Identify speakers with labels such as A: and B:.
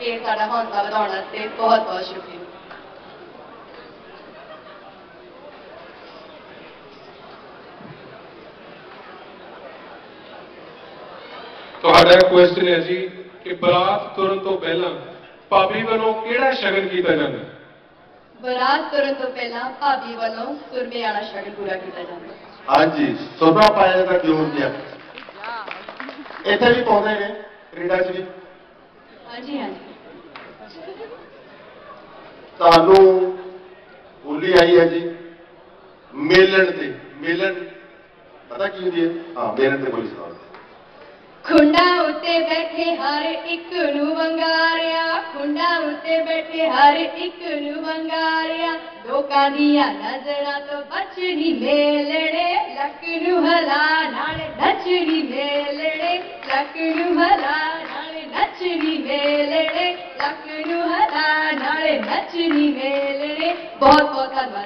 A: के साडा हौसला वधाउण वास्ते बहुत बहुत शुक्रिया।
B: ਤੁਹਾਡਾ ਕੁਐਸਚਨ ਹੈ ਜੀ ਕਿ ਬਰਾਤ ਤੁਰਨ ਤੋਂ ਪਹਿਲਾਂ ਭਾਬੀ ਵੱਲੋਂ ਕਿਹੜਾ ਸ਼ਗਨ ਕੀਤਾ ਜਾਂਦਾ?
A: ਬਰਾਤ ਤੁਰਨ ਤੋਂ ਪਹਿਲਾਂ ਭਾਬੀ ਵੱਲੋਂ ਸੁਰਮੇ ਵਾਲਾ ਸ਼ਗਨ ਪੂਰਾ ਕੀਤਾ ਜਾਂਦਾ।
C: ਹਾਂਜੀ, ਸੁਰਮਾ ਪਾਇਆ ਜਾਂਦਾ ਕਿਉਂ ਹੁੰਦਾ? ਇੱਥੇ ਵੀ ਪਾਉਂਦੇ ਨੇ ਕੈਨੇਡਾ 'ਚ ਵੀ।
A: ਹਾਂਜੀ ਹਾਂਜੀ।
C: ਤੁਹਾਨੂੰ ਬੋਲੀ ਆਈ ਹੈ ਜੀ ਮੇਲਣ ਤੇ। ਮੇਲਣ ਪਤਾ ਕੀ ਹੁੰਦੀ ਹੈ? ਹਾਂ, ਮੇਲਣ ਤੇ ਬੋਲੀ ਸੁਣਾਓ।
A: खुंडा उत्ते बैठे हर एक नू वंगारिया, खुंडा उत्ते बैठे हर एक नू वंगारिया, लोकां दियां नजरां तो बचनी मेलड़े, लक नू हला नाले नचनी मेलड़े, लक नू हला नाले नचनी मेलड़े, लक नू हला नाले नचनी मेलड़े। बहुत बहुत धन्यवाद।